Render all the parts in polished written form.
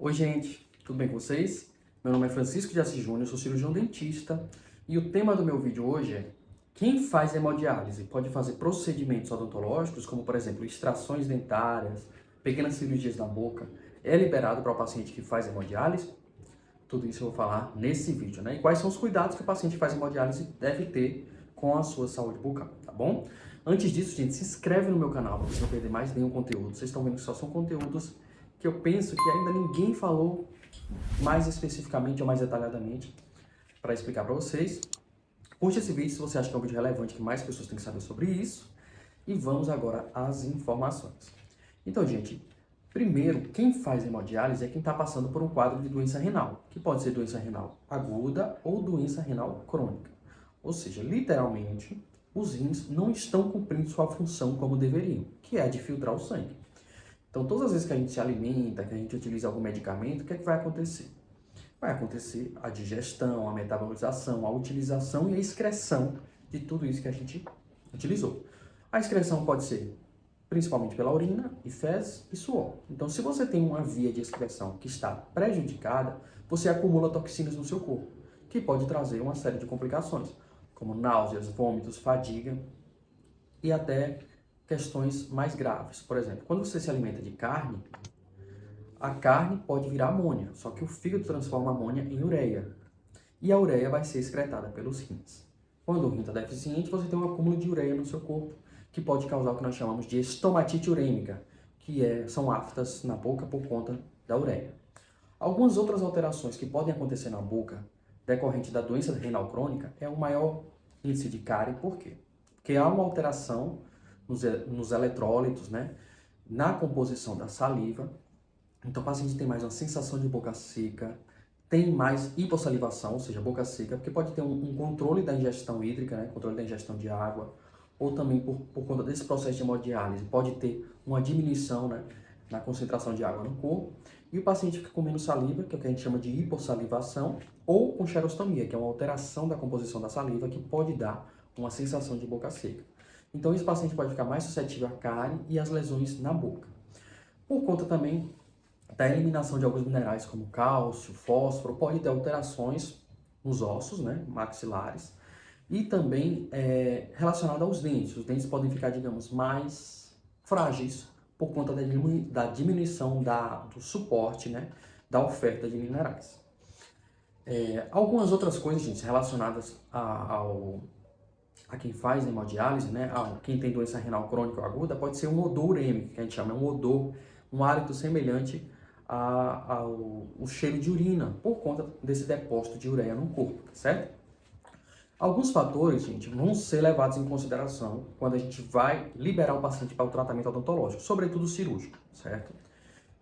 Oi, gente, tudo bem com vocês? Meu nome é Francisco de Assis Júnior, sou cirurgião dentista e o tema do meu vídeo hoje é: quem faz hemodiálise pode fazer procedimentos odontológicos, como por exemplo extrações dentárias, pequenas cirurgias na boca, é liberado para o paciente que faz hemodiálise? Tudo isso eu vou falar nesse vídeo, né? E quais são os cuidados que o paciente que faz hemodiálise deve ter com a sua saúde bucal, tá bom? Antes disso, gente, se inscreve no meu canal para você não perder mais nenhum conteúdo. Vocês estão vendo que só são conteúdos que eu penso que ainda ninguém falou mais especificamente ou mais detalhadamente para explicar para vocês. Curte esse vídeo se você acha que é um vídeo relevante, que mais pessoas têm que saber sobre isso. E vamos agora às informações. Então, gente, primeiro, quem faz hemodiálise é quem está passando por um quadro de doença renal, que pode ser doença renal aguda ou doença renal crônica. Ou seja, literalmente, os rins não estão cumprindo sua função como deveriam, que é a de filtrar o sangue. Então, todas as vezes que a gente se alimenta, que a gente utiliza algum medicamento, o que é que vai acontecer? Vai acontecer a digestão, a metabolização, a utilização e a excreção de tudo isso que a gente utilizou. A excreção pode ser principalmente pela urina e fezes e suor. Então, se você tem uma via de excreção que está prejudicada, você acumula toxinas no seu corpo, que pode trazer uma série de complicações, como náuseas, vômitos, fadiga e até questões mais graves. Por exemplo, quando você se alimenta de carne, a carne pode virar amônia, só que o fígado transforma a amônia em ureia. E a ureia vai ser excretada pelos rins. Quando o rim está deficiente, você tem um acúmulo de ureia no seu corpo, que pode causar o que nós chamamos de estomatite urêmica, são aftas na boca por conta da ureia. Algumas outras alterações que podem acontecer na boca, decorrente da doença renal crônica, é o maior índice de cárie. Por quê? Porque há uma alteração nos eletrólitos, né, na composição da saliva. Então o paciente tem mais uma sensação de boca seca, tem mais hipossalivação, ou seja, boca seca, porque pode ter um controle da ingestão hídrica, né, controle da ingestão de água, ou também por conta desse processo de hemodiálise, pode ter uma diminuição, né, na concentração de água no corpo, e o paciente fica com menos saliva, que é o que a gente chama de hipossalivação, ou com xerostomia, que é uma alteração da composição da saliva que pode dar uma sensação de boca seca. Então esse paciente pode ficar mais suscetível à cárie e às lesões na boca. Por conta também da eliminação de alguns minerais como cálcio, fósforo, pode ter alterações nos ossos, né, maxilares, e também relacionado aos dentes. Os dentes podem ficar, digamos, mais frágeis por conta da diminuição do suporte, né, da oferta de minerais. Algumas outras coisas, gente, relacionadas a quem faz hemodiálise, né, a quem tem doença renal crônica ou aguda, pode ser um odor urêmico, que a gente chama, um odor, um hálito semelhante ao cheiro de urina, por conta desse depósito de ureia no corpo, certo? Alguns fatores, gente, vão ser levados em consideração quando a gente vai liberar o paciente para o tratamento odontológico, sobretudo cirúrgico, certo?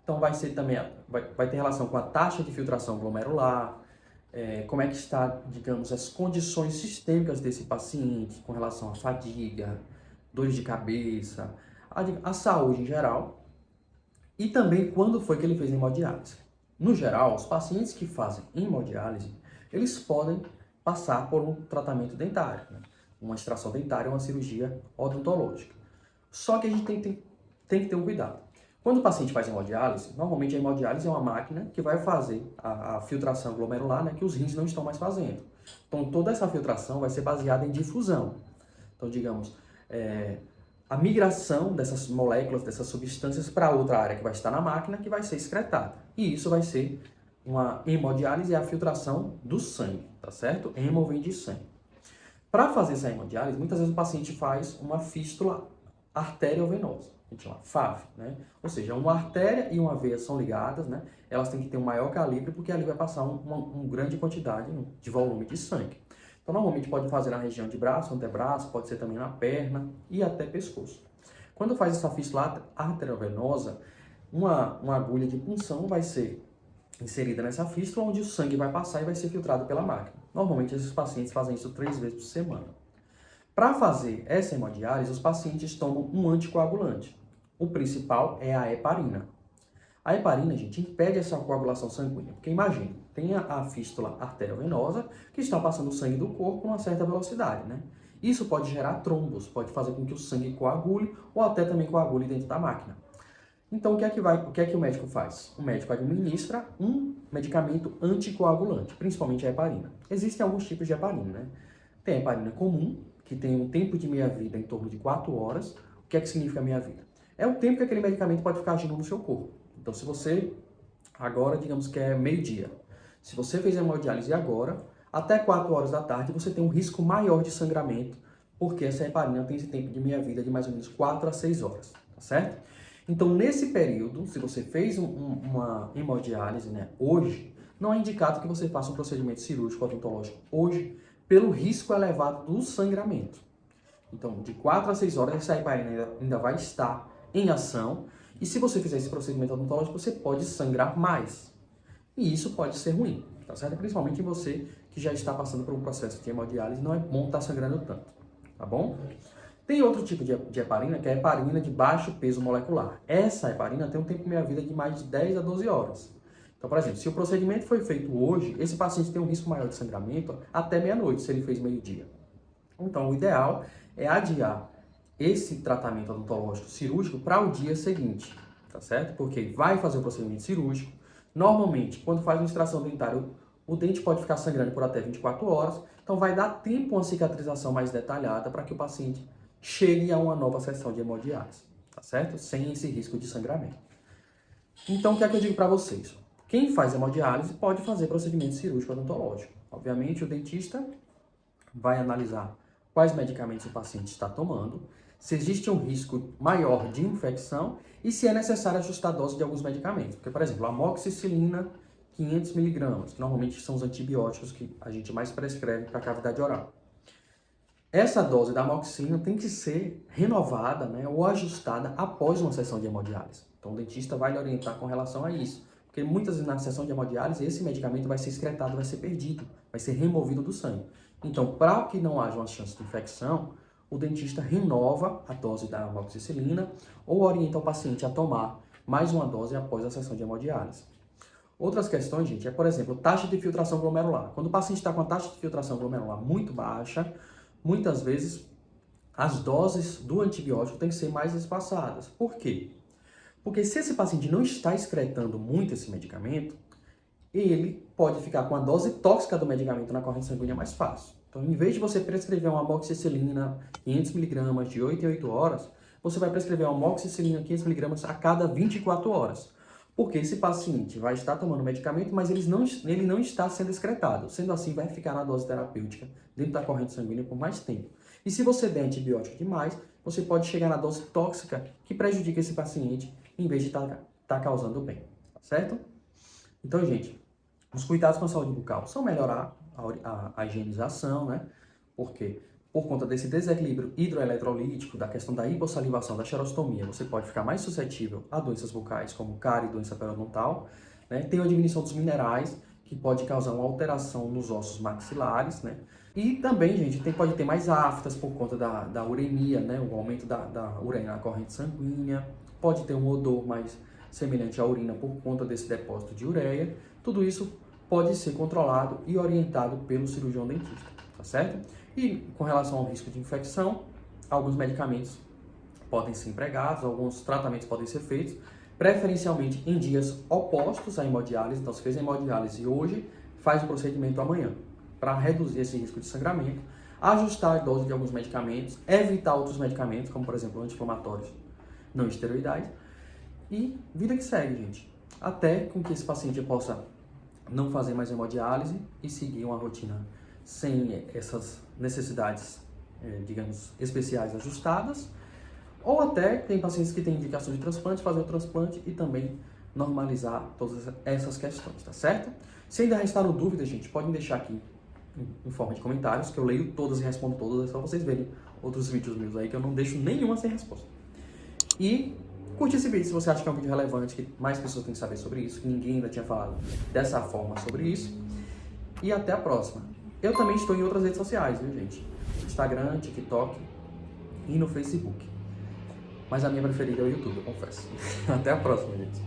Então vai ser também, vai ter relação com a taxa de filtração glomerular, como é que está, digamos, as condições sistêmicas desse paciente com relação à fadiga, dores de cabeça, a saúde em geral, e também quando foi que ele fez hemodiálise. No geral, os pacientes que fazem hemodiálise, eles podem passar por um tratamento dentário, né? Uma extração dentária, uma cirurgia odontológica. Só que a gente tem que ter um cuidado. Quando o paciente faz hemodiálise, normalmente a hemodiálise é uma máquina que vai fazer a filtração glomerular, né, que os rins não estão mais fazendo. Então toda essa filtração vai ser baseada em difusão. Então, digamos, a migração dessas moléculas, dessas substâncias para outra área que vai estar na máquina, que vai ser excretada. E isso vai ser uma hemodiálise, é a filtração do sangue, tá certo? Hemo vem de sangue. Para fazer essa hemodiálise, muitas vezes o paciente faz uma fístula arteriovenosa, a gente chama FAV, né? Ou seja, uma artéria e uma veia são ligadas, né? Elas têm que ter um maior calibre, porque ali vai passar uma grande quantidade de volume de sangue. Então, normalmente pode fazer na região de braço, antebraço, pode ser também na perna e até pescoço. Quando faz essa fístula arteriovenosa, uma agulha de punção vai ser inserida nessa fístula, onde o sangue vai passar e vai ser filtrado pela máquina. Normalmente, esses pacientes fazem isso 3 vezes por semana. Para fazer essa hemodiálise, os pacientes tomam um anticoagulante. O principal é a heparina. A heparina, gente, impede essa coagulação sanguínea. Porque imagina, tem a fístula arteriovenosa que está passando o sangue do corpo com uma certa velocidade, né? Isso pode gerar trombos, pode fazer com que o sangue coagule ou até também coagule dentro da máquina. Então, o que é que o médico faz? O médico administra um medicamento anticoagulante, principalmente a heparina. Existem alguns tipos de heparina, né? Tem a heparina comum, que tem um tempo de meia-vida em torno de 4 horas. O que é que significa meia-vida? É o tempo que aquele medicamento pode ficar agindo no seu corpo. Então, se você, agora, digamos que é meio-dia, se você fez hemodiálise agora, até 4 horas da tarde, você tem um risco maior de sangramento, porque essa heparina tem esse tempo de meia-vida de mais ou menos 4 a 6 horas, tá certo? Então, nesse período, se você fez uma hemodiálise, né, hoje, não é indicado que você faça um procedimento cirúrgico odontológico hoje, pelo risco elevado do sangramento. Então, de 4 a 6 horas, essa heparina ainda vai estar em ação, e se você fizer esse procedimento odontológico, você pode sangrar mais. E isso pode ser ruim, tá certo? Principalmente em você que já está passando por um processo de hemodiálise, não é bom estar sangrando tanto, tá bom? Tem outro tipo de heparina, que é a heparina de baixo peso molecular. Essa heparina tem um tempo de meia-vida de mais de 10 a 12 horas. Então, por exemplo, se o procedimento foi feito hoje, esse paciente tem um risco maior de sangramento até meia-noite, se ele fez meio-dia. Então, o ideal é adiar esse tratamento odontológico cirúrgico para o dia seguinte, tá certo? Porque vai fazer o procedimento cirúrgico. Normalmente, quando faz uma extração dentária, o dente pode ficar sangrando por até 24 horas, então vai dar tempo a uma cicatrização mais detalhada para que o paciente chegue a uma nova sessão de hemodiálise, tá certo? Sem esse risco de sangramento. Então, o que é que eu digo para vocês? Quem faz hemodiálise pode fazer procedimento cirúrgico odontológico. Obviamente, o dentista vai analisar quais medicamentos o paciente está tomando, se existe um risco maior de infecção e se é necessário ajustar a dose de alguns medicamentos. Porque, por exemplo, a amoxicilina 500 mg, que normalmente são os antibióticos que a gente mais prescreve para a cavidade oral. Essa dose da amoxicilina tem que ser renovada, né, ou ajustada após uma sessão de hemodiálise. Então, o dentista vai lhe orientar com relação a isso. Porque muitas vezes na sessão de hemodiálise, esse medicamento vai ser excretado, vai ser perdido, vai ser removido do sangue. Então, para que não haja uma chance de infecção, o dentista renova a dose da amoxicilina ou orienta o paciente a tomar mais uma dose após a sessão de hemodiálise. Outras questões, gente, é, por exemplo, taxa de filtração glomerular. Quando o paciente está com a taxa de filtração glomerular muito baixa, muitas vezes as doses do antibiótico têm que ser mais espaçadas. Por quê? Porque se esse paciente não está excretando muito esse medicamento, ele pode ficar com a dose tóxica do medicamento na corrente sanguínea mais fácil. Então, em vez de você prescrever uma amoxicilina 500 mg de 8 em 8 horas, você vai prescrever uma amoxicilina 500 mg a cada 24 horas. Porque esse paciente vai estar tomando medicamento, mas ele não está sendo excretado. Sendo assim, vai ficar na dose terapêutica dentro da corrente sanguínea por mais tempo. E se você der antibiótico demais, você pode chegar na dose tóxica que prejudica esse paciente, em vez de estar causando bem, tá certo? Então, gente, os cuidados com a saúde bucal são melhorar a higienização, né? Porque por conta desse desequilíbrio hidroeletrolítico, da questão da hipossalivação, da xerostomia, você pode ficar mais suscetível a doenças bucais, como cárie e doença periodontal, né? Tem a diminuição dos minerais, que pode causar uma alteração nos ossos maxilares, né? E também, gente, pode ter mais aftas por conta da uremia, né? O aumento da urina na corrente sanguínea, pode ter um odor mais semelhante à urina por conta desse depósito de ureia. Tudo isso pode ser controlado e orientado pelo cirurgião dentista, tá certo? E com relação ao risco de infecção, alguns medicamentos podem ser empregados, alguns tratamentos podem ser feitos, preferencialmente em dias opostos à hemodiálise. Então, se fez a hemodiálise hoje, faz o procedimento amanhã, para reduzir esse risco de sangramento, ajustar a dose de alguns medicamentos, evitar outros medicamentos, como por exemplo anti-inflamatórios não esteroidais, e vida que segue, gente. Até com que esse paciente possa não fazer mais hemodiálise e seguir uma rotina sem essas necessidades, digamos, especiais ajustadas, ou até tem pacientes que têm indicação de transplante, fazer o transplante e também normalizar todas essas questões, tá certo? Se ainda restaram dúvidas, gente, podem deixar aqui em forma de comentários, que eu leio todas e respondo todas, é só vocês verem outros vídeos meus aí, que eu não deixo nenhuma sem resposta. E curte esse vídeo se você acha que é um vídeo relevante, que mais pessoas têm que saber sobre isso, que ninguém ainda tinha falado dessa forma sobre isso. E até a próxima. Eu também estou em outras redes sociais, viu, gente? Instagram, TikTok e no Facebook. Mas a minha preferida é o YouTube, eu confesso. Até a próxima, gente.